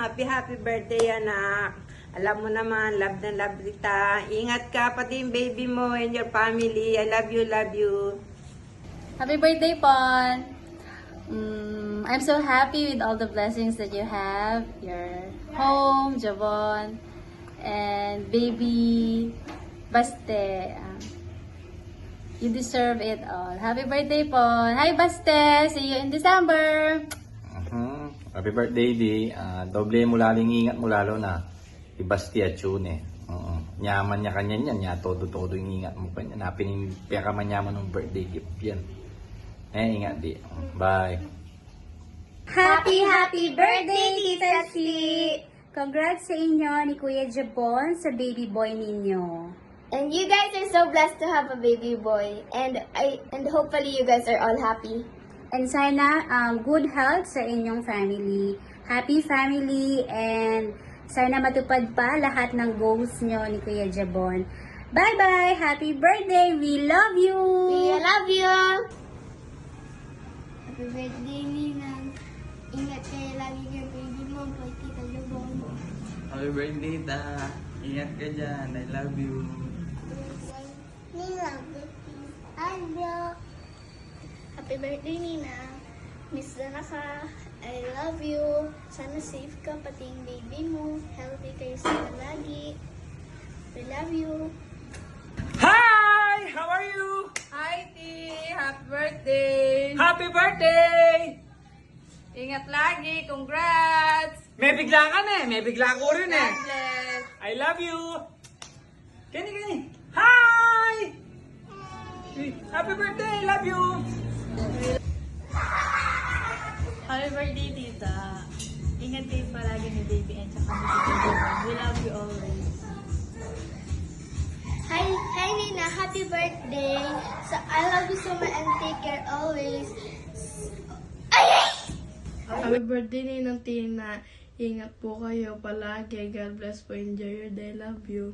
Happy birthday, anak. Alam mo naman, love na love kita. Ingat ka, pati yung baby mo and your family. I love you, love you. Happy birthday, Pon! I'm so happy with all the blessings that you have. Your home, Javon, and baby Baste. You deserve it all. Happy birthday, Pon! Hi, Baste! See you in December! Happy birthday, Di. Doble mo laling ingat mo lalo na. Ibasti at yun eh. Nyaman niya kanya yan. Nya todo-todo yung ingat mo kanya. Napin ka man yaman ng birthday gift yan. Ingat, Di. Bye. Happy birthday, Tita C! Congrats sa inyo ni Kuya Jabon sa baby boy ninyo. And you guys are so blessed to have a baby boy. And hopefully you guys are all happy. And sana good health sa inyong family. Happy family and sana matupad pa lahat ng goals nyo ni Kuya Jabon. Bye-bye! Happy birthday! We love you! We love you! Happy birthday, Ninang. Ingat kayo lagi yung baby mo, Tita Jabon. Happy birthday, Ta. Ingat ka dyan. I love you. Ninang, I love you. Happy birthday, Ninang. Miss na ka. I love you. Sana safe ka, pati yung baby mo. Healthy kayo sana lagi. We love you. Hi! How are you? Hi, T. Happy birthday. Happy birthday! Ingat lagi. Congrats. May bigla ka na eh. May bigla ko rin eh. God bless. I love you. Kani. Hi! Happy birthday! Love you! Happy birthday, Tita! Ingat kayo palagi ni baby and saka ni Tita Jabon. We love you always. Hi, Nina. Happy birthday. So, I love you so much and take care always. Happy birthday, Ninang Tina. Ingat po kayo palagi. God bless po. Enjoy your day. Love you.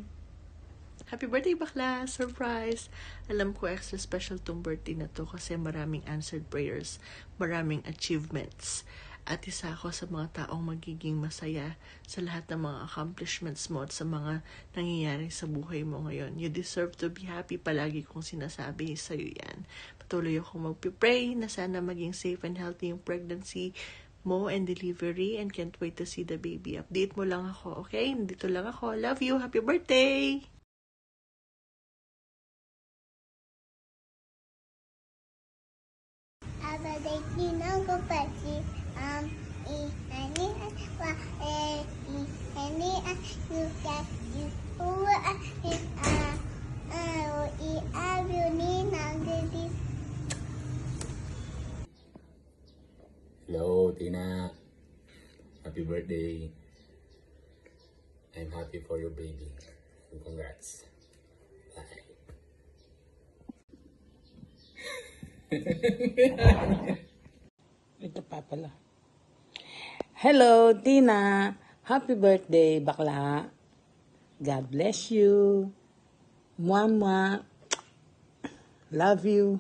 Happy birthday, bakla! Surprise! Alam ko extra special tong birthday na to kasi maraming answered prayers, maraming achievements. At isa ako sa mga taong magiging masaya sa lahat ng mga accomplishments mo at sa mga nangyayari sa buhay mo ngayon. You deserve to be happy, palagi kong sinasabi sa'yo yan. Patuloy akong magpipray na sana maging safe and healthy yung pregnancy mo and delivery, and can't wait to see the baby. Update mo lang ako, okay? Nandito lang ako. Love you! Happy birthday! Abadai Ninang ko pati Hello, Tina. Happy birthday. I'm happy for your baby. Congrats. Bye. Ito pa pala. Hello, Tina. Happy birthday, bakla. God bless you. Mama. Love you.